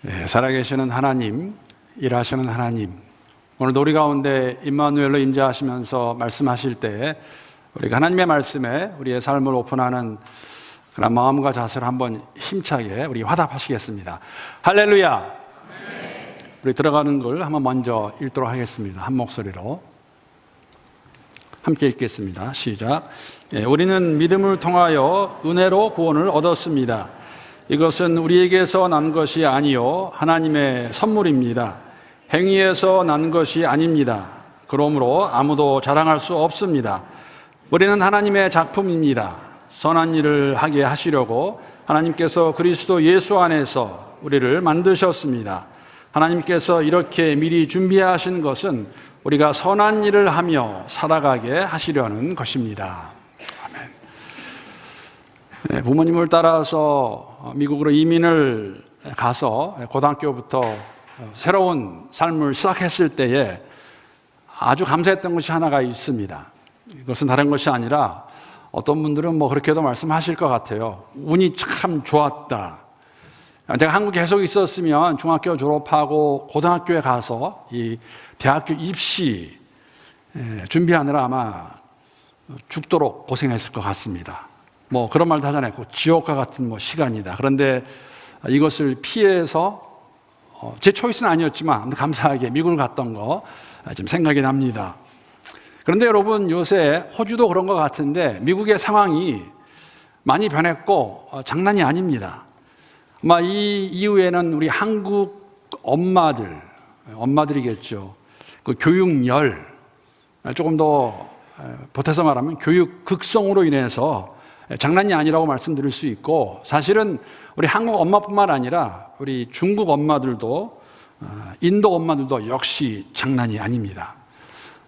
살아계시는 하나님, 일하시는 하나님, 오늘도 우리 가운데 임마누엘로 임재하시면서 말씀하실 때 우리가 하나님의 말씀에 우리의 삶을 오픈하는 그런 마음과 자세를 한번 힘차게 우리 화답하시겠습니다. 할렐루야! 우리 들어가는 걸 한번 먼저 읽도록 하겠습니다. 한 목소리로 함께 읽겠습니다. 시작. 우리는 믿음을 통하여 은혜로 구원을 얻었습니다. 이것은 우리에게서 난 것이 아니요 하나님의 선물입니다. 행위에서 난 것이 아닙니다. 그러므로 아무도 자랑할 수 없습니다. 우리는 하나님의 작품입니다. 선한 일을 하게 하시려고 하나님께서 그리스도 예수 안에서 우리를 만드셨습니다. 하나님께서 이렇게 미리 준비하신 것은 우리가 선한 일을 하며 살아가게 하시려는 것입니다. 아멘. 부모님을 따라서 미국으로 이민을 가서 고등학교부터 새로운 삶을 시작했을 때에 아주 감사했던 것이 하나가 있습니다. 이것은 다른 것이 아니라 어떤 분들은 그렇게도 말씀하실 것 같아요. 운이 참 좋았다. 제가 한국에 계속 있었으면 중학교 졸업하고 고등학교에 가서 이 대학교 입시 준비하느라 아마 죽도록 고생했을 것 같습니다. 그런 말도 하잖아요. 지옥과 같은 시간이다. 그런데 이것을 피해서 제 초이스는 아니었지만 감사하게 미국을 갔던 거 좀 생각이 납니다. 그런데 여러분, 요새 호주도 그런 것 같은데 미국의 상황이 많이 변했고 장난이 아닙니다. 아마 이 이후에는 우리 한국 엄마들이겠죠. 그 교육열, 조금 더 보태서 말하면 교육 극성으로 인해서 장난이 아니라고 말씀드릴 수 있고, 사실은 우리 한국 엄마뿐만 아니라 우리 중국 엄마들도 인도 엄마들도 역시 장난이 아닙니다.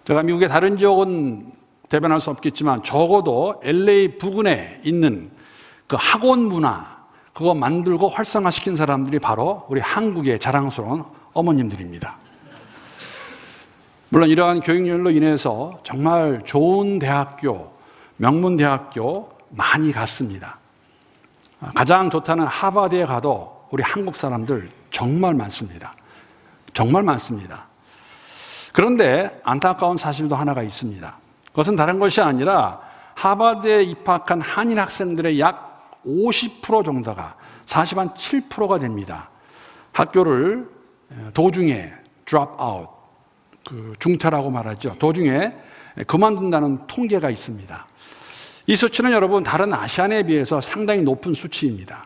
제가 미국의 다른 지역은 대변할 수 없겠지만 적어도 LA 부근에 있는 그 학원 문화, 그거 만들고 활성화시킨 사람들이 바로 우리 한국의 자랑스러운 어머님들입니다. 물론 이러한 교육열로 인해서 정말 좋은 대학교, 명문 대학교 많이 갔습니다. 가장 좋다는 하버드에 가도 우리 한국 사람들 정말 많습니다. 정말 많습니다. 그런데 안타까운 사실도 하나가 있습니다. 그것은 다른 것이 아니라 하버드에 입학한 한인 학생들의 약 50% 정도가 47%가 됩니다. 학교를 도중에 drop out, 중퇴라고 말하죠. 도중에 그만둔다는 통계가 있습니다. 이 수치는 여러분 다른 아시안에 비해서 상당히 높은 수치입니다.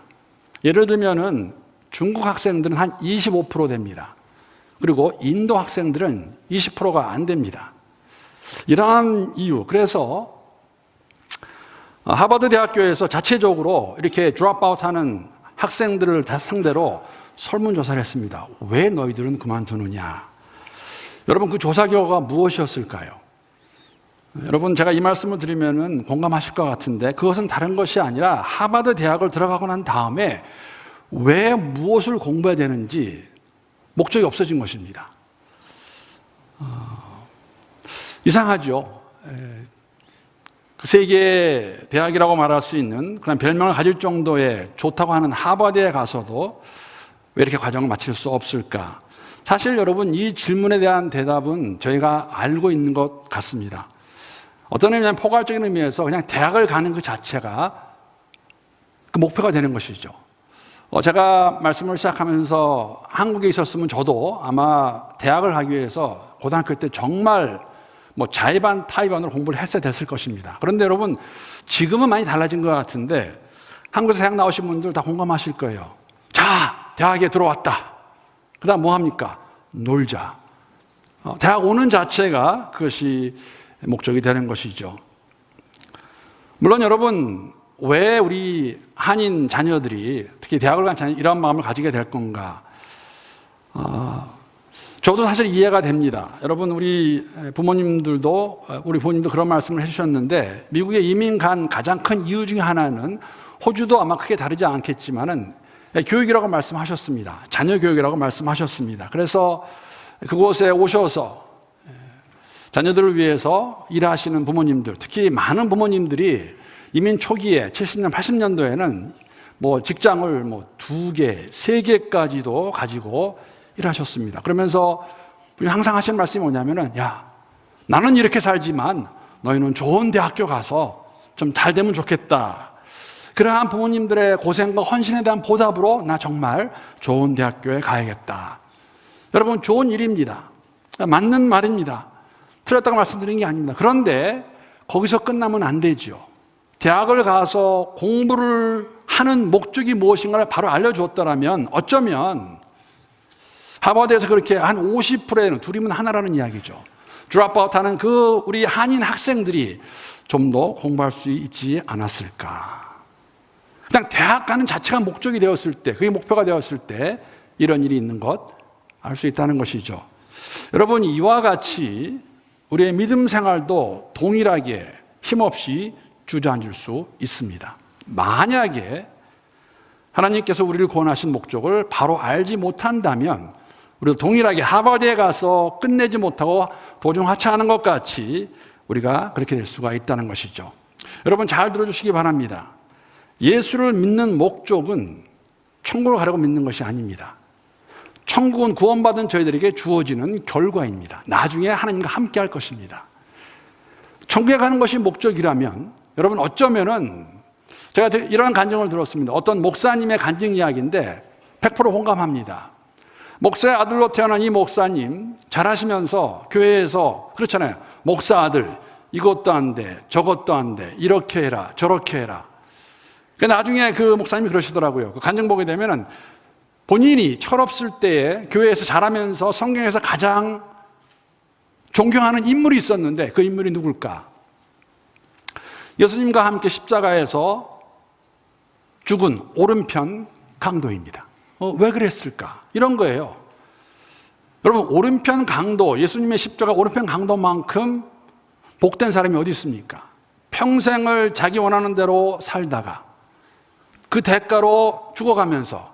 예를 들면은 중국 학생들은 한 25% 됩니다. 그리고 인도 학생들은 20%가 안 됩니다. 이러한 이유, 그래서 하버드 대학교에서 자체적으로 이렇게 드롭아웃하는 학생들을 상대로 설문조사를 했습니다. 왜 너희들은 그만두느냐? 여러분, 그 조사 결과가 무엇이었을까요? 여러분, 제가 이 말씀을 드리면은 공감하실 것 같은데, 그것은 다른 것이 아니라 하버드 대학을 들어가고 난 다음에 왜 무엇을 공부해야 되는지 목적이 없어진 것입니다. 이상하죠. 세계 대학이라고 말할 수 있는 그런 별명을 가질 정도의 좋다고 하는 하버드에 가서도 왜 이렇게 과정을 마칠 수 없을까? 사실 여러분, 이 질문에 대한 대답은 저희가 알고 있는 것 같습니다. 어떤 의미냐면 포괄적인 의미에서 그냥 대학을 가는 그 자체가 그 목표가 되는 것이죠. 제가 말씀을 시작하면서 한국에 있었으면 저도 아마 대학을 가기 위해서 고등학교 때 정말 자의반 타의반으로 공부를 했어야 됐을 것입니다. 그런데 여러분, 지금은 많이 달라진 것 같은데 한국에서 대학 나오신 분들 다 공감하실 거예요. 자, 대학에 들어왔다. 그 다음 뭐 합니까? 놀자. 대학 오는 자체가 그것이 목적이 되는 것이죠. 물론 여러분, 왜 우리 한인 자녀들이 특히 대학을 간 자녀 이런 마음을 가지게 될 건가? 저도 사실 이해가 됩니다. 여러분, 우리 부모님도 그런 말씀을 해주셨는데, 미국에 이민 간 가장 큰 이유 중에 하나는 호주도 아마 크게 다르지 않겠지만은 교육이라고 말씀하셨습니다. 자녀 교육이라고 말씀하셨습니다. 그래서 그곳에 오셔서 자녀들을 위해서 일하시는 부모님들, 특히 많은 부모님들이 이민 초기에 70년, 80년도에는 직장을 2개, 3개까지도 가지고 일하셨습니다. 그러면서 항상 하시는 말씀이 뭐냐면은, 야, 나는 이렇게 살지만 너희는 좋은 대학교 가서 좀 잘 되면 좋겠다. 그러한 부모님들의 고생과 헌신에 대한 보답으로 나 정말 좋은 대학교에 가야겠다. 여러분, 좋은 일입니다. 맞는 말입니다. 틀렸다고 말씀드리는 게 아닙니다. 그런데 거기서 끝나면 안 되죠. 대학을 가서 공부를 하는 목적이 무엇인가를 바로 알려주었다면 어쩌면 하버드에서 그렇게 한 50%에는 둘이면 하나라는 이야기죠. 드롭아웃하는 우리 한인 학생들이 좀 더 공부할 수 있지 않았을까. 그냥 대학 가는 자체가 목적이 되었을 때, 그게 목표가 되었을 때 이런 일이 있는 것 알 수 있다는 것이죠. 여러분, 이와 같이 우리의 믿음 생활도 동일하게 힘없이 주저앉을 수 있습니다. 만약에 하나님께서 우리를 구원하신 목적을 바로 알지 못한다면 우리도 동일하게 하버드에 가서 끝내지 못하고 도중 하차하는 것 같이 우리가 그렇게 될 수가 있다는 것이죠. 여러분, 잘 들어주시기 바랍니다. 예수를 믿는 목적은 천국을 가려고 믿는 것이 아닙니다. 천국은 구원받은 저희들에게 주어지는 결과입니다. 나중에 하나님과 함께 할 것입니다. 천국에 가는 것이 목적이라면 여러분, 어쩌면은 제가 이런 간증을 들었습니다. 어떤 목사님의 간증 이야기인데 100% 공감합니다. 목사의 아들로 태어난 이 목사님 잘하시면서 교회에서 그렇잖아요. 목사 아들, 이것도 안 돼, 저것도 안 돼, 이렇게 해라, 저렇게 해라. 나중에 그 목사님이 그러시더라고요. 그 간증 보게 되면은 본인이 철없을 때에 교회에서 자라면서 성경에서 가장 존경하는 인물이 있었는데 그 인물이 누굴까? 예수님과 함께 십자가에서 죽은 오른편 강도입니다. 왜 그랬을까? 이런 거예요. 여러분, 오른편 강도, 예수님의 십자가 오른편 강도만큼 복된 사람이 어디 있습니까? 평생을 자기 원하는 대로 살다가 그 대가로 죽어가면서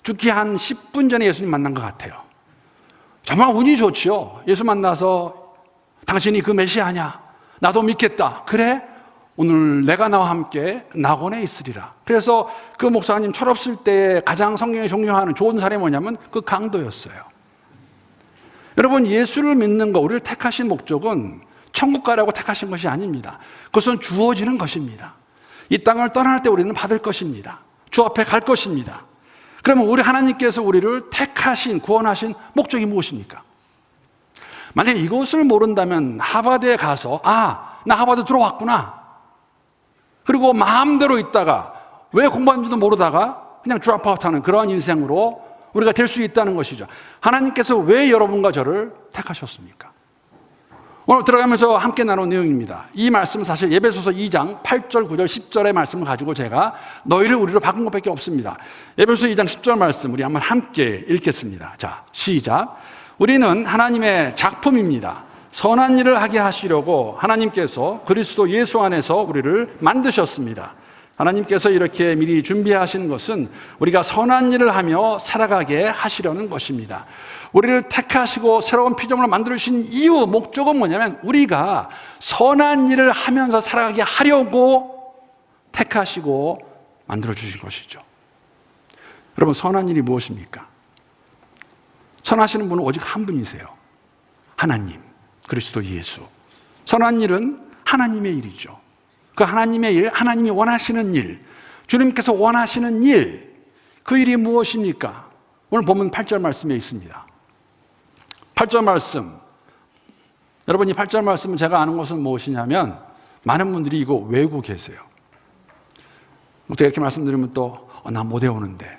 죽기 한 10분 전에 예수님 만난 것 같아요. 정말 운이 좋지요. 예수 만나서 당신이 그 메시아냐? 나도 믿겠다. 그래? 오늘 내가 나와 함께 낙원에 있으리라. 그래서 그 목사님 철없을 때 가장 성경에 존경하는 좋은 사람이 뭐냐면 그 강도였어요. 여러분, 예수를 믿는 거, 우리를 택하신 목적은 천국 가라고 택하신 것이 아닙니다. 그것은 주어지는 것입니다. 이 땅을 떠날 때 우리는 받을 것입니다. 주 앞에 갈 것입니다. 그러면 우리 하나님께서 우리를 택하신, 구원하신 목적이 무엇입니까? 만약에 이것을 모른다면 하버드에 가서 나 하버드 들어왔구나. 그리고 마음대로 있다가 왜 공부하는지도 모르다가 그냥 드롭아웃하는 그러한 인생으로 우리가 될 수 있다는 것이죠. 하나님께서 왜 여러분과 저를 택하셨습니까? 오늘 들어가면서 함께 나눈 내용입니다. 이 말씀은 사실 에베소서 2장 8절, 9절, 10절의 말씀을 가지고 제가 너희를 우리로 바꾼 것밖에 없습니다. 에베소서 2장 10절 말씀 우리 한번 함께 읽겠습니다. 자, 시작. 우리는 하나님의 작품입니다. 선한 일을 하게 하시려고 하나님께서 그리스도 예수 안에서 우리를 만드셨습니다. 하나님께서 이렇게 미리 준비하신 것은 우리가 선한 일을 하며 살아가게 하시려는 것입니다. 우리를 택하시고 새로운 피조물을 만들어주신 이유, 목적은 뭐냐면 우리가 선한 일을 하면서 살아가게 하려고 택하시고 만들어주신 것이죠. 여러분, 선한 일이 무엇입니까? 선하시는 분은 오직 한 분이세요. 하나님, 그리스도 예수. 선한 일은 하나님의 일이죠. 그 하나님의 일, 하나님이 원하시는 일, 주님께서 원하시는 일, 그 일이 무엇입니까? 오늘 본문 8절 말씀에 있습니다. 8절 말씀. 여러분, 이 8절 말씀은 제가 아는 것은 무엇이냐면 많은 분들이 이거 외우고 계세요. 제가 이렇게 말씀드리면 또 나 못 외우는데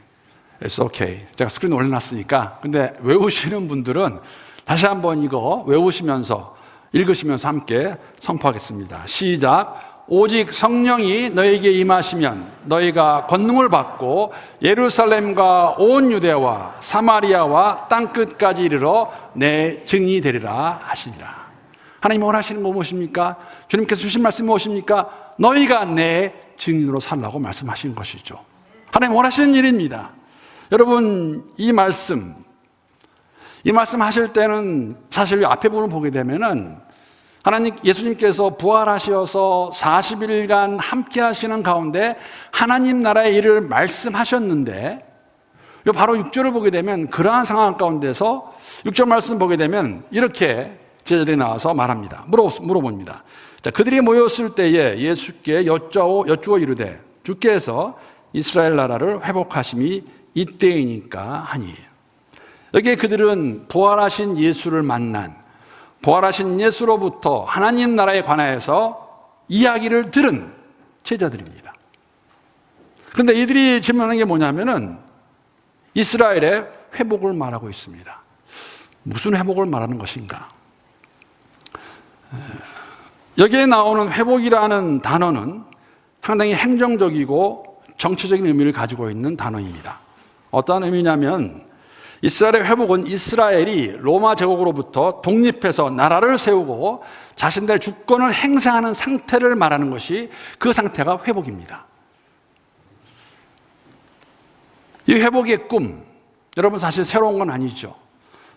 It's okay. 제가 스크린 올려놨으니까. 근데 외우시는 분들은 다시 한번 이거 외우시면서 읽으시면서 함께 선포하겠습니다. 시작. 오직 성령이 너에게 임하시면 너희가 권능을 받고 예루살렘과 온 유대와 사마리아와 땅끝까지 이르러 내 증인이 되리라 하시니라. 하나님 원하시는 거 무엇입니까? 주님께서 주신 말씀이 무엇입니까? 너희가 내 증인으로 살라고 말씀하신 것이죠. 하나님 원하시는 일입니다. 여러분, 이 말씀 하실 때는 사실 앞에 부분을 보게 되면은 하나님, 예수님께서 부활하셔서 40일간 함께 하시는 가운데 하나님 나라의 일을 말씀하셨는데, 바로 6절을 보게 되면 그러한 상황 가운데서 6절 말씀 보게 되면 이렇게 제자들이 나와서 말합니다. 물어봅니다. 자, 그들이 모였을 때에 예수께 여쭈어 이르되 주께서 이스라엘 나라를 회복하심이 이때이니까 하니. 여기에 그들은 부활하신 예수를 만난, 부활하신 예수로부터 하나님 나라에 관하여서 이야기를 들은 제자들입니다. 그런데 이들이 질문하는 게 뭐냐면은 이스라엘의 회복을 말하고 있습니다. 무슨 회복을 말하는 것인가? 여기에 나오는 회복이라는 단어는 상당히 행정적이고 정치적인 의미를 가지고 있는 단어입니다. 어떤 의미냐면 이스라엘의 회복은 이스라엘이 로마 제국으로부터 독립해서 나라를 세우고 자신들의 주권을 행사하는 상태를 말하는 것이 그 상태가 회복입니다. 이 회복의 꿈, 여러분 사실 새로운 건 아니죠.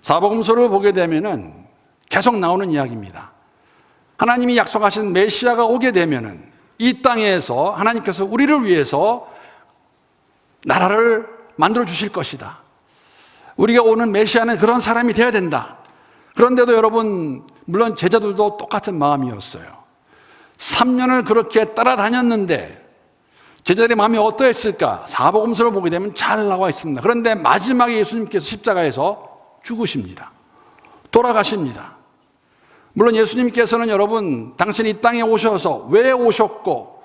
사복음서를 보게 되면은 계속 나오는 이야기입니다. 하나님이 약속하신 메시아가 오게 되면은 이 땅에서 하나님께서 우리를 위해서 나라를 만들어 주실 것이다. 우리가 오는 메시아는 그런 사람이 되어야 된다. 그런데도 여러분, 물론 제자들도 똑같은 마음이었어요. 3년을 그렇게 따라다녔는데 제자들의 마음이 어떠했을까? 사복음서를 보게 되면 잘 나와 있습니다. 그런데 마지막에 예수님께서 십자가에서 죽으십니다. 돌아가십니다. 물론 예수님께서는 여러분, 당신이 이 땅에 오셔서 왜 오셨고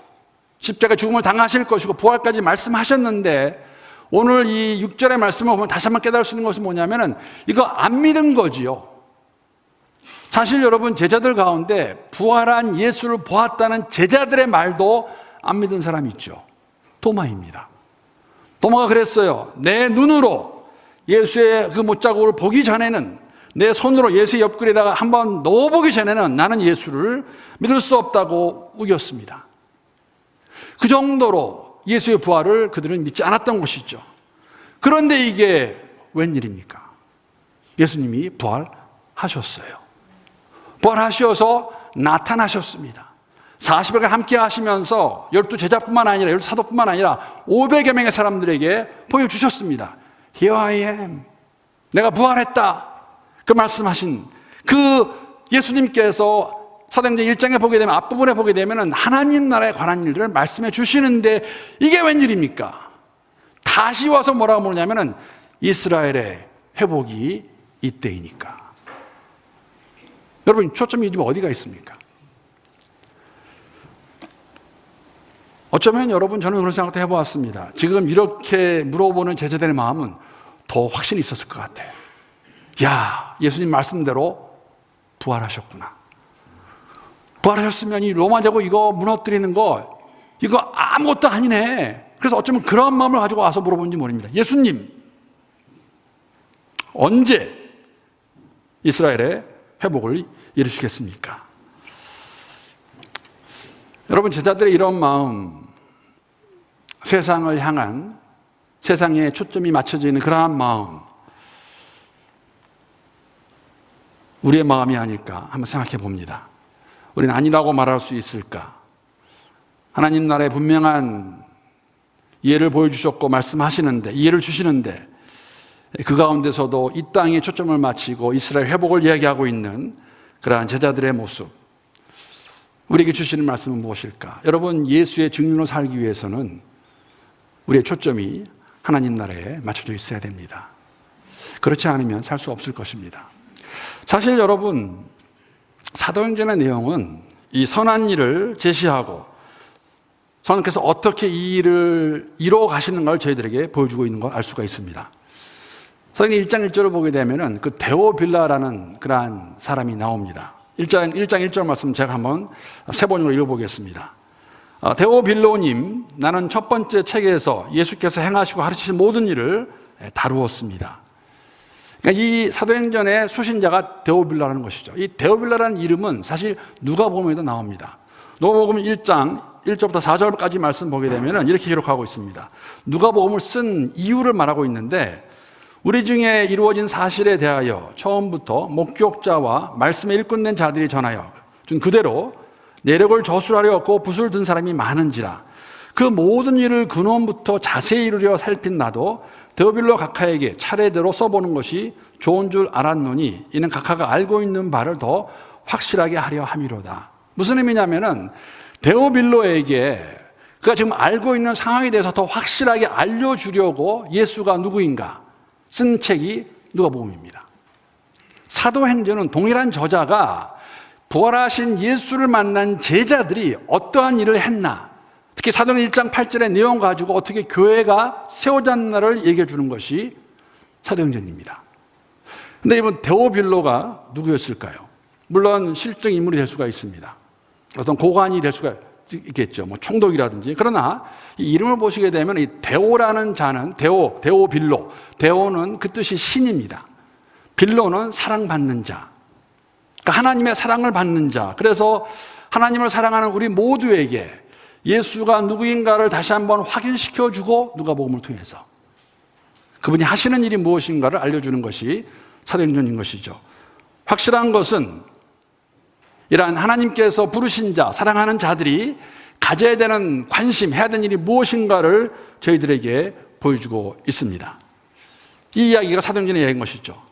십자가 죽음을 당하실 것이고 부활까지 말씀하셨는데, 오늘 이 6절의 말씀을 보면 다시 한번 깨달을 수 있는 것은 뭐냐면은 이거 안 믿은 거지요. 사실 여러분, 제자들 가운데 부활한 예수를 보았다는 제자들의 말도 안 믿은 사람이 있죠. 도마입니다. 도마가 그랬어요. 내 눈으로 예수의 그 못자국을 보기 전에는, 내 손으로 예수의 옆구리에다가 한번 넣어보기 전에는 나는 예수를 믿을 수 없다고 우겼습니다. 그 정도로 예수의 부활을 그들은 믿지 않았던 것이죠. 그런데 이게 웬일입니까? 예수님이 부활하셨어요. 부활하셔서 나타나셨습니다. 40일간 함께 하시면서 12제자뿐만 아니라 12사도뿐만 아니라 500여 명의 사람들에게 보여주셨습니다. Here I am. 내가 부활했다. 그 말씀하신 그 예수님께서 사도행전 1장에 보게 되면, 앞부분에 보게 되면 하나님 나라에 관한 일들을 말씀해 주시는데 이게 웬일입니까? 다시 와서 뭐라고 물으냐면 이스라엘의 회복이 이때이니까. 여러분, 초점이 지금 어디가 있습니까? 어쩌면 여러분, 저는 그런 생각도 해보았습니다. 지금 이렇게 물어보는 제자들의 마음은 더 확신이 있었을 것 같아요. 야, 예수님 말씀대로 부활하셨구나. 부활하셨으면 이 로마 제국 이거 무너뜨리는 거 이거 아무것도 아니네. 그래서 어쩌면 그런 마음을 가지고 와서 물어본지 모릅니다. 예수님, 언제 이스라엘의 회복을 이루시겠습니까? 여러분, 제자들의 이런 마음, 세상을 향한, 세상에 초점이 맞춰져 있는 그러한 마음, 우리의 마음이 아닐까 한번 생각해 봅니다. 우리는 아니라고 말할 수 있을까? 하나님 나라의 분명한 이해를 보여주셨고 말씀하시는데, 이해를 주시는데, 그 가운데서도 이 땅에 초점을 맞추고 이스라엘 회복을 이야기하고 있는 그러한 제자들의 모습, 우리에게 주시는 말씀은 무엇일까? 여러분, 예수의 증인으로 살기 위해서는 우리의 초점이 하나님 나라에 맞춰져 있어야 됩니다. 그렇지 않으면 살 수 없을 것입니다. 사실 여러분, 사도행전의 내용은 이 선한 일을 제시하고 성령께서 어떻게 이 일을 이루어 가시는 걸 저희들에게 보여주고 있는 걸 알 수가 있습니다. 사도행전 1장 1절을 보게 되면은 그 데오빌라라는 그러한 사람이 나옵니다. 1장 1절 말씀 제가 한번 세 번으로 읽어보겠습니다. 데오빌로님, 나는 첫 번째 책에서 예수께서 행하시고 가르치신 모든 일을 다루었습니다. 그러니까 이 사도행전의 수신자가 데오빌라라는 것이죠. 이 데오빌라라는 이름은 사실 누가복음에도 나옵니다. 누가복음 1장 1절부터 4절까지 말씀 보게 되면 이렇게 기록하고 있습니다. 누가복음을 쓴 이유를 말하고 있는데, 우리 중에 이루어진 사실에 대하여 처음부터 목격자와 말씀에 일꾼된 자들이 전하여 준 그대로 내력을 저술하려고 붓을 든 사람이 많은지라. 그 모든 일을 근원부터 자세히 이루려 살핀 나도 데오빌로 각하에게 차례대로 써보는 것이 좋은 줄 알았노니 이는 각하가 알고 있는 바를 더 확실하게 하려 함이로다. 무슨 의미냐면은 데오빌로에게 그가 지금 알고 있는 상황에 대해서 더 확실하게 알려주려고 예수가 누구인가 쓴 책이 누가복음입니다. 사도행전은 동일한 저자가 부활하신 예수를 만난 제자들이 어떠한 일을 했나, 특히 사도행전 1장 8절의 내용 가지고 어떻게 교회가 세워졌나를 얘기해 주는 것이 사도행전입니다. 근데 이번 데오빌로가 누구였을까요? 물론 실적 인물이 될 수가 있습니다. 어떤 고관이 될 수가 있겠죠. 뭐 총독이라든지. 그러나 이 이름을 보시게 되면 이 데오라는 자는 데오빌로. 데오는 그 뜻이 신입니다. 빌로는 사랑받는 자. 그러니까 하나님의 사랑을 받는 자. 그래서 하나님을 사랑하는 우리 모두에게 예수가 누구인가를 다시 한번 확인시켜주고 누가복음을 통해서 그분이 하시는 일이 무엇인가를 알려주는 것이 사도행전인 것이죠. 확실한 것은 이러한 하나님께서 부르신 자, 사랑하는 자들이 가져야 되는 관심, 해야 되는 일이 무엇인가를 저희들에게 보여주고 있습니다. 이 이야기가 사도행전의 이야기인 것이죠.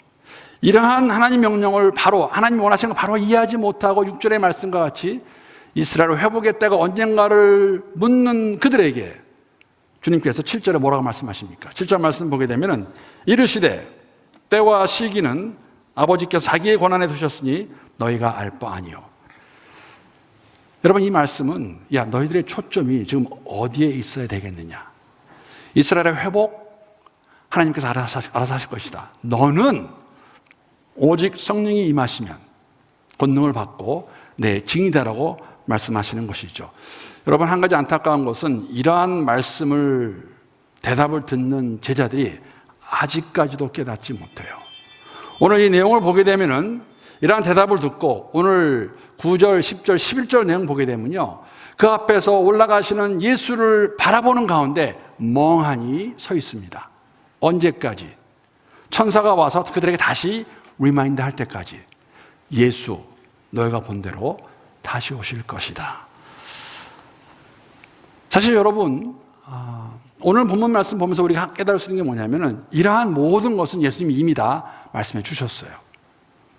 이러한 하나님 명령을 바로, 하나님 원하시는 걸 바로 이해하지 못하고 6절의 말씀과 같이 이스라엘을 회복의 때가 언젠가를 묻는 그들에게 주님께서 7절에 뭐라고 말씀하십니까? 7절 말씀 보게 되면 이르시되 때와 시기는 아버지께서 자기의 권한에 두셨으니 너희가 알 바 아니요. 여러분, 이 말씀은 야, 너희들의 초점이 지금 어디에 있어야 되겠느냐? 이스라엘의 회복 하나님께서 알아서 하실 것이다. 너는 오직 성령이 임하시면 권능을 받고 내 증인이다라고 말씀하시는 것이죠. 여러분, 한 가지 안타까운 것은 이러한 말씀을 대답을 듣는 제자들이 아직까지도 깨닫지 못해요. 오늘 이 내용을 보게 되면은 이러한 대답을 듣고 오늘 9절, 10절, 11절 내용 보게 되면요, 그 앞에서 올라가시는 예수를 바라보는 가운데 멍하니 서 있습니다. 언제까지? 천사가 와서 그들에게 다시 리마인드 할 때까지. 예수, 너희가 본 대로 다시 오실 것이다. 사실 여러분, 오늘 본문 말씀 보면서 우리가 깨달을 수 있는 게 뭐냐면은 이러한 모든 것은 예수님이 이미 다 말씀해 주셨어요.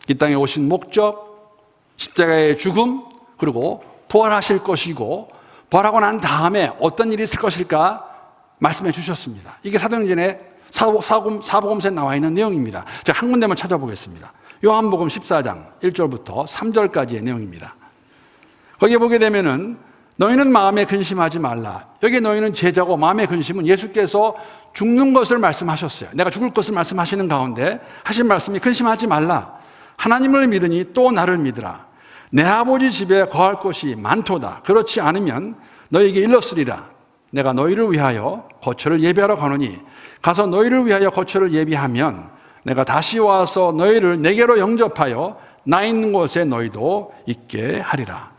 이 땅에 오신 목적, 십자가의 죽음, 그리고 부활하실 것이고 부활하고 난 다음에 어떤 일이 있을 것일까 말씀해 주셨습니다. 이게 사도행전의 사복음서에 나와 있는 내용입니다. 제가 한 군데만 찾아보겠습니다. 요한복음 14장 1절부터 3절까지의 내용입니다. 거기에 보게 되면은 너희는 마음에 근심하지 말라. 여기 너희는 제자고 마음의 근심은 예수께서 죽는 것을 말씀하셨어요. 내가 죽을 것을 말씀하시는 가운데 하신 말씀이 근심하지 말라. 하나님을 믿으니 또 나를 믿으라. 내 아버지 집에 거할 곳이 많도다. 그렇지 않으면 너희에게 일렀으리라. 내가 너희를 위하여 거처를 예비하러 가노니 가서 너희를 위하여 거처를 예비하면 내가 다시 와서 너희를 내게로 영접하여 나 있는 곳에 너희도 있게 하리라.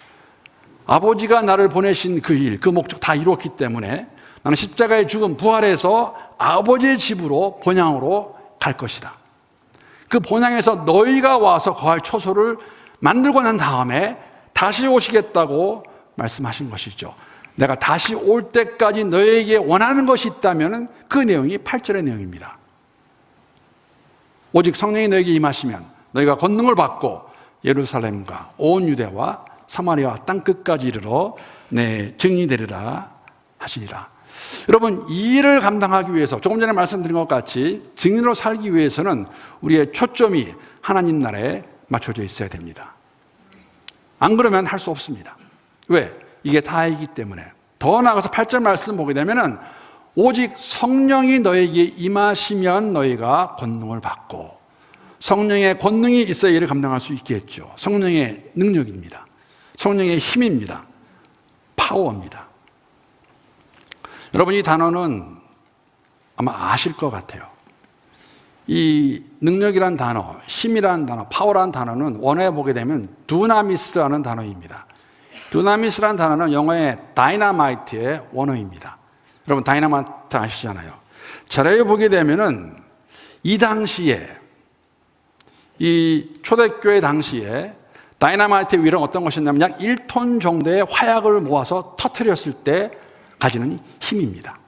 아버지가 나를 보내신 그 일, 그 목적 다 이뤘기 때문에 나는 십자가의 죽음, 부활해서 아버지의 집으로 본향으로 갈 것이다. 그 본향에서 너희가 와서 거할 처소를 만들고 난 다음에 다시 오시겠다고 말씀하신 것이죠. 내가 다시 올 때까지 너희에게 원하는 것이 있다면 그 내용이 8절의 내용입니다. 오직 성령이 너희에게 임하시면 너희가 권능을 받고 예루살렘과 온 유대와 사마리아 땅끝까지 이르러 내 증인이 되리라 하시니라. 여러분, 이 일을 감당하기 위해서 조금 전에 말씀드린 것 같이 증인으로 살기 위해서는 우리의 초점이 하나님 나라에 맞춰져 있어야 됩니다. 안 그러면 할 수 없습니다. 왜? 이게 다이기 때문에. 더 나아가서 8절 말씀 보게 되면은 오직 성령이 너에게 임하시면 너희가 권능을 받고, 성령의 권능이 있어야 일을 감당할 수 있겠죠. 성령의 능력입니다. 성령의 힘입니다. 파워입니다. 여러분, 이 단어는 아마 아실 것 같아요. 이 능력이란 단어, 힘이란 단어, 파워란 단어는 원어에 보게 되면 두나미스라는 단어입니다. 두나미스라는 단어는 영어의 다이너마이트의 원어입니다. 여러분, 다이너마이트 아시잖아요. 자료에 보게 되면은 이 당시에, 이 초대교회 당시에 다이너마이트의 위력은 어떤 것이냐면 약 1톤 정도의 화약을 모아서 터뜨렸을 때 가지는 힘입니다.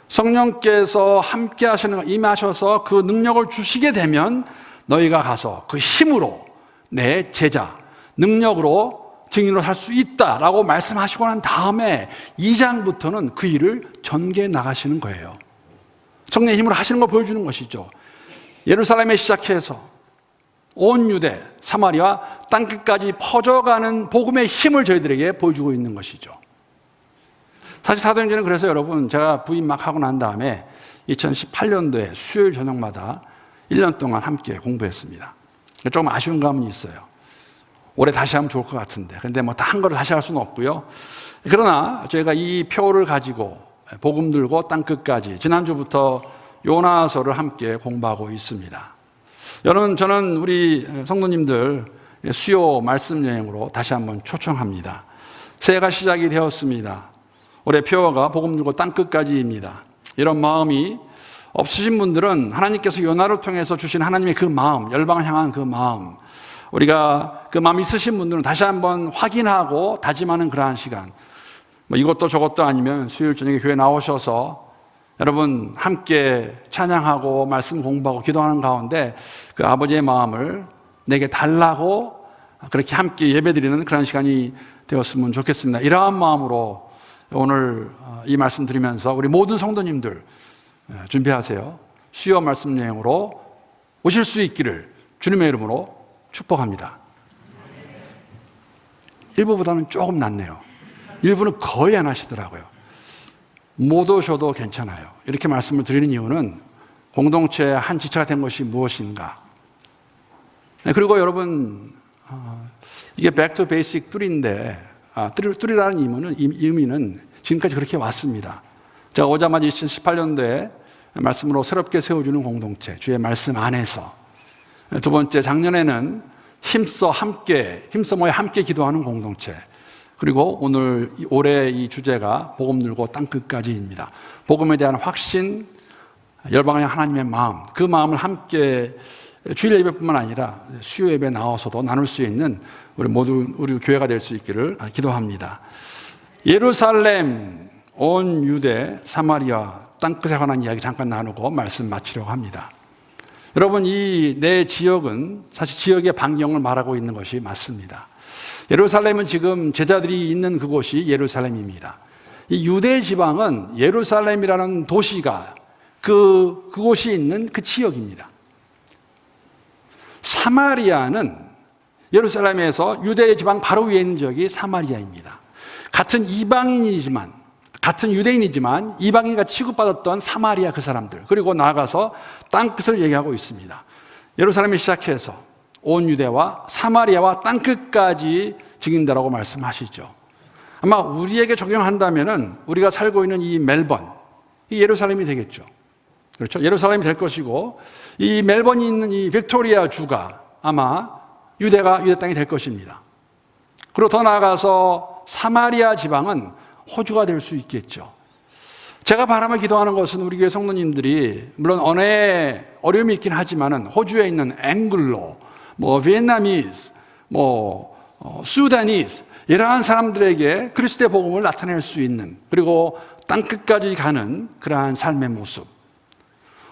성령께서 함께 하시는 임하셔서 그 능력을 주시게 되면 너희가 가서 그 힘으로 내 제자, 능력으로 증인으로 살 수 있다라고 말씀하시고 난 다음에 2장부터는 그 일을 전개해 나가시는 거예요. 성령의 힘으로 하시는 걸 보여주는 것이죠. 예루살렘에 시작해서 온 유대, 사마리아 땅끝까지 퍼져가는 복음의 힘을 저희들에게 보여주고 있는 것이죠. 사실 사도행전은 그래서 여러분 제가 부임 막 하고 난 다음에 2018년도에 수요일 저녁마다 1년 동안 함께 공부했습니다. 조금 아쉬운 감은 있어요. 올해 다시 하면 좋을 것 같은데 근데 뭐 다 한 거를 다시 할 수는 없고요. 그러나 저희가 이 표를 가지고 복음 들고 땅끝까지 지난주부터 요나서를 함께 공부하고 있습니다. 여러분 저는 우리 성도님들 수요 말씀 여행으로 다시 한번 초청합니다. 새해가 시작이 되었습니다. 올해 표어가 복음 들고 땅끝까지입니다. 이런 마음이 없으신 분들은 하나님께서 요나를 통해서 주신 하나님의 그 마음, 열방을 향한 그 마음, 우리가 그 마음 있으신 분들은 다시 한번 확인하고 다짐하는 그러한 시간, 뭐 이것도 저것도 아니면 수요일 저녁에 교회 나오셔서 여러분 함께 찬양하고 말씀 공부하고 기도하는 가운데 그 아버지의 마음을 내게 달라고 그렇게 함께 예배드리는 그런 시간이 되었으면 좋겠습니다. 이러한 마음으로 오늘 이 말씀 드리면서 우리 모든 성도님들 준비하세요. 수요 말씀 여행으로 오실 수 있기를 주님의 이름으로 축복합니다. 일부보다는 조금 낫네요. 일부는 거의 안 하시더라고요. 못 오셔도 괜찮아요. 이렇게 말씀을 드리는 이유는 공동체의 한 지체가 된 것이 무엇인가. 그리고 여러분 이게 Back to Basic 뚫인데 뚫이라는 의미는 지금까지 그렇게 왔습니다. 제가 오자마자 2018년도에 말씀으로 새롭게 세워주는 공동체, 주의 말씀 안에서. 두 번째, 작년에는 힘써 모여 함께 기도하는 공동체. 그리고 올해 이 주제가 복음 들고 땅끝까지입니다. 복음에 대한 확신, 열방의 하나님의 마음, 그 마음을 함께 주일 예배뿐만 아니라 수요 예배 나와서도 나눌 수 있는 우리 교회가 될 수 있기를 기도합니다. 예루살렘, 온 유대, 사마리아 땅끝에 관한 이야기 잠깐 나누고 말씀 마치려고 합니다. 여러분 이 내 지역은 사실 지역의 반경을 말하고 있는 것이 맞습니다. 예루살렘은 지금 제자들이 있는 그곳이 예루살렘입니다. 이 유대 지방은 예루살렘이라는 도시가 그곳이 있는 그 지역입니다. 사마리아는 예루살렘에서 유대 지방 바로 위에 있는 지역이 사마리아입니다. 같은 유대인이지만 이방인과 취급받았던 사마리아 그 사람들, 그리고 나아가서 땅끝을 얘기하고 있습니다. 예루살렘에 시작해서 온 유대와 사마리아와 땅끝까지 증인되라고 말씀하시죠. 아마 우리에게 적용한다면은 우리가 살고 있는 이 멜번, 이 예루살렘이 되겠죠. 그렇죠? 예루살렘이 될 것이고 이 멜번이 있는 이 빅토리아 주가 아마 유대 땅이 될 것입니다. 그리고 더 나아가서 사마리아 지방은 호주가 될 수 있겠죠. 제가 바라며 기도하는 것은 우리 교회 성도님들이 물론 언어에 어려움이 있긴 하지만은 호주에 있는 앵글로, 비엔나미즈, 수다니스 이러한 사람들에게 그리스도의 복음을 나타낼 수 있는, 그리고 땅끝까지 가는 그러한 삶의 모습.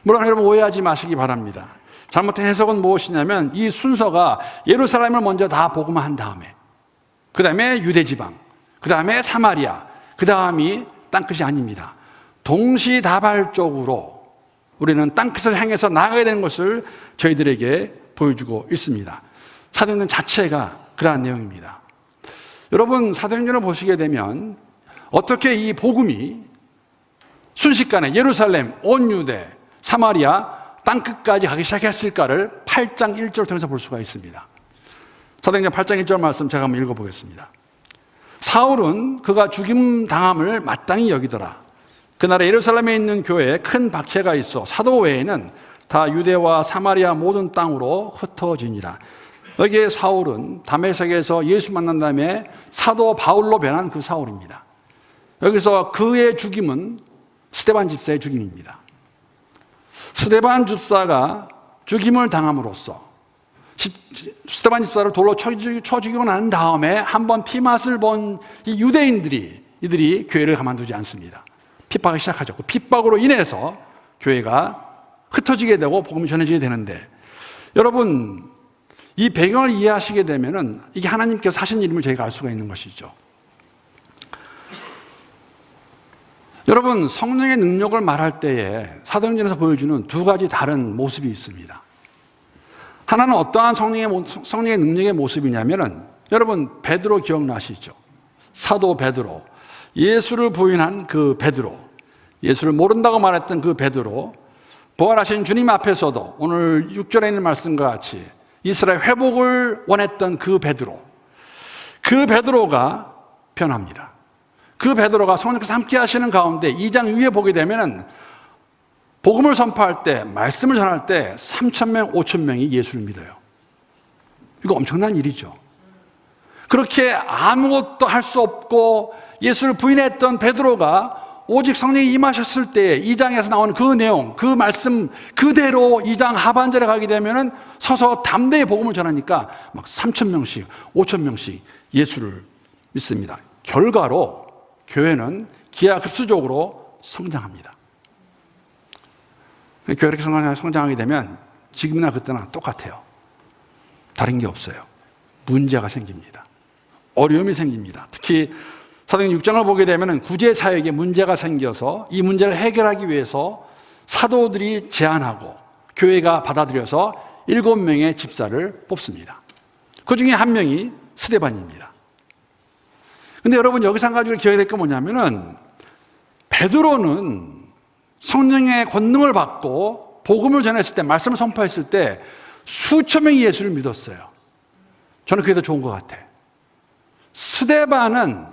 물론 여러분 오해하지 마시기 바랍니다. 잘못된 해석은 무엇이냐면 이 순서가 예루살렘을 먼저 다 복음화한 다음에 그 다음에 유대지방, 그 다음에 사마리아, 그 다음이 땅끝이 아닙니다. 동시다발적으로 우리는 땅끝을 향해서 나아가야 되는 것을 저희들에게 보여주고 있습니다. 사도행전 자체가 그러한 내용입니다. 여러분 사도행전을 보시게 되면 어떻게 이 복음이 순식간에 예루살렘, 온 유대, 사마리아, 땅끝까지 가기 시작했을까를 8장 1절을 통해서 볼 수가 있습니다. 사도행전 8장 1절 말씀 제가 한번 읽어보겠습니다. 사울은 그가 죽임 당함을 마땅히 여기더라. 그날에 예루살렘에 있는 교회에 큰 박해가 있어 사도 외에는 다 유대와 사마리아 모든 땅으로 흩어지니라. 여기에 사울은 다메섹에서 예수 만난 다음에 사도 바울로 변한 그 사울입니다. 여기서 그의 죽임은 스데반 집사의 죽임입니다. 스데반 집사가 죽임을 당함으로써 스데반 집사를 돌로 쳐 죽이고 난 다음에 한번 피맛을 본 이 이들이 교회를 가만두지 않습니다. 핍박을 시작하죠. 그 핍박으로 인해서 교회가 흩어지게 되고 복음이 전해지게 되는데, 여러분 이 배경을 이해하시게 되면은 이게 하나님께서 하신 일임을 저희가 알 수가 있는 것이죠. 여러분, 성령의 능력을 말할 때에 사도행전에서 보여주는 두 가지 다른 모습이 있습니다. 하나는 어떠한 성령의 능력의 모습이냐면은, 여러분 베드로 기억나시죠? 사도 베드로, 예수를 부인한 그 베드로, 예수를 모른다고 말했던 그 베드로, 부활하신 주님 앞에서도 오늘 6절에 있는 말씀과 같이 이스라엘 회복을 원했던 그 베드로가 변합니다. 그 베드로가 성령께서 함께 하시는 가운데 2장 위에 보게 되면은 복음을 선포할 때, 말씀을 전할 때 3,000명, 5,000명이 예수를 믿어요. 이거 엄청난 일이죠. 그렇게 아무것도 할 수 없고 예수를 부인했던 베드로가 오직 성령이 임하셨을 때 2장에서 나오는 그 내용, 그 말씀 그대로 2장 하반절에 가게 되면은 서서 담대히 복음을 전하니까 막 3,000명씩, 5,000명씩 예수를 믿습니다. 결과로 교회는 기하급수적으로 성장합니다. 교회가 이렇게 성장하게 되면 지금이나 그때나 똑같아요. 다른 게 없어요. 문제가 생깁니다. 어려움이 생깁니다. 특히 사도행전 6장을 보게 되면 구제사역에 문제가 생겨서 이 문제를 해결하기 위해서 사도들이 제안하고 교회가 받아들여서 7명의 집사를 뽑습니다. 그 중에 한 명이 스데반입니다. 근데 여러분, 여기서 한 가지를 기억해야 될 게 뭐냐면은, 베드로는 성령의 권능을 받고 복음을 전했을 때, 말씀을 선포했을 때 수천 명이 예수를 믿었어요. 저는 그게 더 좋은 것 같아. 스데반은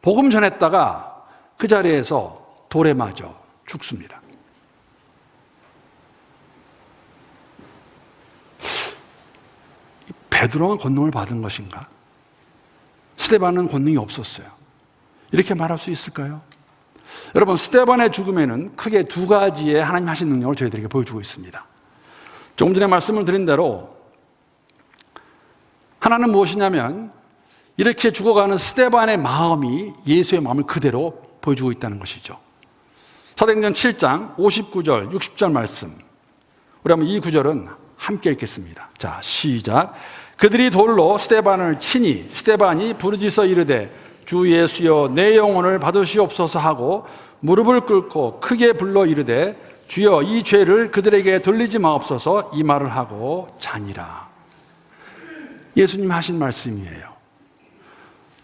복음 전했다가 그 자리에서 돌에 맞아 죽습니다. 베드로만 권능을 받은 것인가? 스데반은 권능이 없었어요. 이렇게 말할 수 있을까요? 여러분, 스데반의 죽음에는 크게 두 가지의 하나님 하신 능력을 저희들에게 보여주고 있습니다. 조금 전에 말씀을 드린 대로 하나는 무엇이냐면, 이렇게 죽어가는 스데반의 마음이 예수의 마음을 그대로 보여주고 있다는 것이죠. 사도행전 7장 59절 60절 말씀, 우리 한번 이 구절은 함께 읽겠습니다. 자, 시작. 그들이 돌로 스데반을 치니 스데반이 부르짖어 이르되 주 예수여 내 영혼을 받으시옵소서 하고 무릎을 꿇고 크게 불러 이르되 주여 이 죄를 그들에게 돌리지 마옵소서, 이 말을 하고 자니라. 예수님 하신 말씀이에요.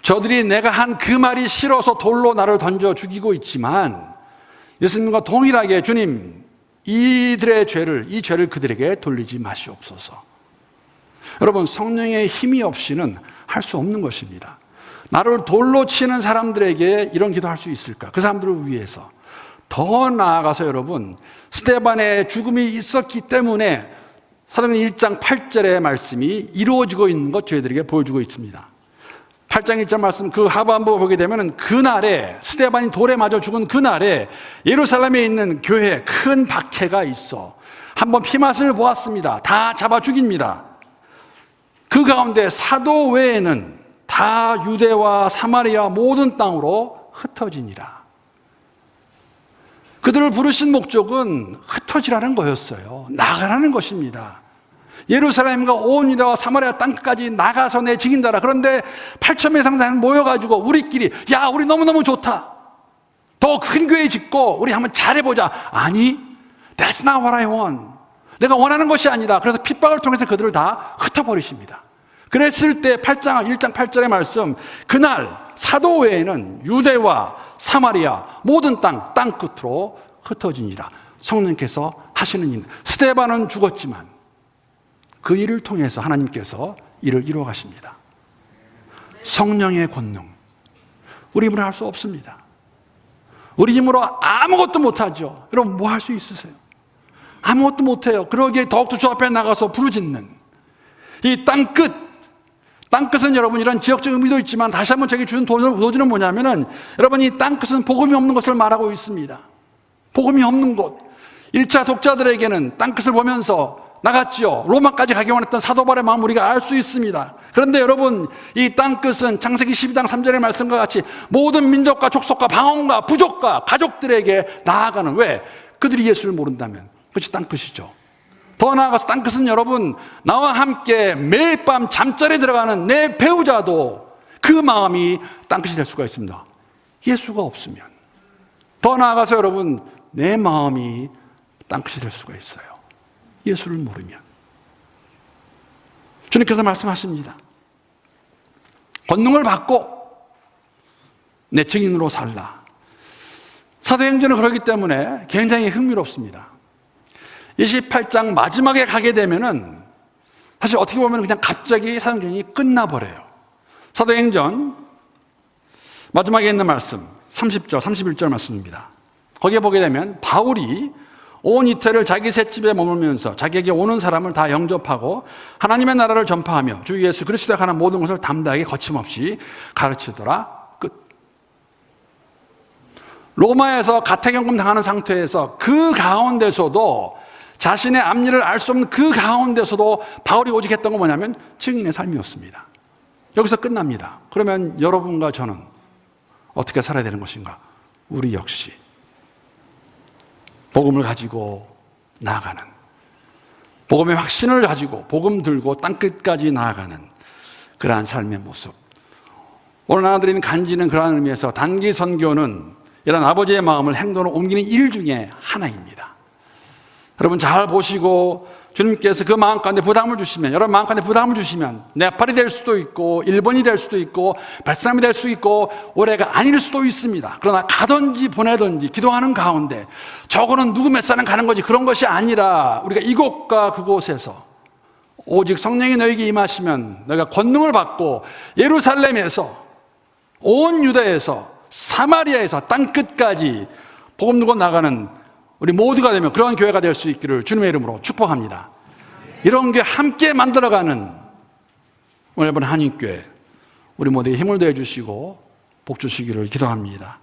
저들이 내가 한 그 말이 싫어서 돌로 나를 던져 죽이고 있지만 예수님과 동일하게 주님, 이 죄를 그들에게 돌리지 마시옵소서. 여러분, 성령의 힘이 없이는 할 수 없는 것입니다. 나를 돌로 치는 사람들에게 이런 기도할 수 있을까? 그 사람들을 위해서. 더 나아가서 여러분, 스데반의 죽음이 있었기 때문에 사도행전 1장 8절의 말씀이 이루어지고 있는 것 저희들에게 보여주고 있습니다. 8장 1절 말씀 그 하반부 보게 되면, 그날에 스데반이 돌에 맞아 죽은 그날에 예루살렘에 있는 교회에 큰 박해가 있어 한번 피맛을 보았습니다. 다 잡아 죽입니다. 그 가운데 사도 외에는 다 유대와 사마리아 모든 땅으로 흩어지니라. 그들을 부르신 목적은 흩어지라는 거였어요. 나가라는 것입니다. 예루살렘과 온 유다와 사마리아 땅까지 나가서 내 지킨다라. 그런데 8,000명 이상 모여가지고 우리끼리, 야, 우리 너무너무 좋다, 더 큰 교회 짓고 우리 한번 잘해보자. 아니, that's not what I want. 내가 원하는 것이 아니다. 그래서 핍박을 통해서 그들을 다 흩어버리십니다. 그랬을 때 1장 8절의 말씀, 그날 사도 외에는 유대와 사마리아 모든 땅 끝으로 흩어지니라. 성령께서 하시는 일. 스데반은 죽었지만 그 일을 통해서 하나님께서 일을 이루어 가십니다. 성령의 권능, 우리 힘으로 할 수 없습니다. 우리 힘으로 아무것도 못하죠. 여러분, 뭐 할 수 있으세요? 아무것도 못해요. 그러기에 더욱더 주 앞에 나가서 부르짖는 이 땅끝은 여러분, 이런 지역적 의미도 있지만 다시 한번 저에게 주는 도전은 뭐냐면은, 여러분, 이 땅끝은 복음이 없는 것을 말하고 있습니다. 복음이 없는 곳. 1차 독자들에게는 땅끝을 보면서 나갔지요. 로마까지 가기 원했던 사도 바울의 마음 우리가 알 수 있습니다. 그런데 여러분, 이 땅끝은 창세기 12장 3절의 말씀과 같이 모든 민족과 족속과 방언과 부족과 가족들에게 나아가는, 왜? 그들이 예수를 모른다면. 그것이 땅끝이죠. 더 나아가서 땅끝은 여러분, 나와 함께 매일 밤 잠자리에 들어가는 내 배우자도 그 마음이 땅끝이 될 수가 있습니다. 예수가 없으면. 더 나아가서 여러분, 내 마음이 땅끝이 될 수가 있어요. 예수를 모르면. 주님께서 말씀하십니다. 권능을 받고 내 증인으로 살라. 사도행전은 그렇기 때문에 굉장히 흥미롭습니다. 28장 마지막에 가게 되면은 사실 어떻게 보면 그냥 갑자기 사도행전이 끝나버려요. 사도행전 마지막에 있는 말씀 30절, 31절 말씀입니다. 거기에 보게 되면 바울이 온 이태를 자기 셋집에 머물면서 자기에게 오는 사람을 다 영접하고 하나님의 나라를 전파하며 주 예수 그리스도에 관한 모든 것을 담대하게 거침없이 가르치더라. 끝. 로마에서 가택연금 당하는 상태에서 그 가운데서도 자신의 앞일을 알 수 없는 그 가운데서도 바울이 오직 했던 건 뭐냐면 증인의 삶이었습니다. 여기서 끝납니다. 그러면 여러분과 저는 어떻게 살아야 되는 것인가? 우리 역시 복음을 가지고 나아가는, 복음의 확신을 가지고 복음 들고 땅끝까지 나아가는 그러한 삶의 모습. 오늘 하나 드리는 간지는 그러한 의미에서 단기 선교는 이런 아버지의 마음을 행동으로 옮기는 일 중에 하나입니다. 여러분 잘 보시고, 주님께서 그 마음 가운데 부담을 주시면, 여러분 마음 가운데 부담을 주시면 네팔이 될 수도 있고 일본이 될 수도 있고 베트남이 될 수도 있고 올해가 아닐 수도 있습니다. 그러나 가든지 보내든지 기도하는 가운데 저거는 누구 몇 사람 가는 거지 그런 것이 아니라 우리가 이곳과 그곳에서 오직 성령이 너에게 임하시면 너희가 권능을 받고 예루살렘에서 온 유다에서 사마리아에서 땅끝까지 복음 들고 나가는 우리 모두가 되면 그런 교회가 될 수 있기를 주님의 이름으로 축복합니다. 이런 교회 함께 만들어가는 오늘 한인교회 우리 모두에게 힘을 더해 주시고 복 주시기를 기도합니다.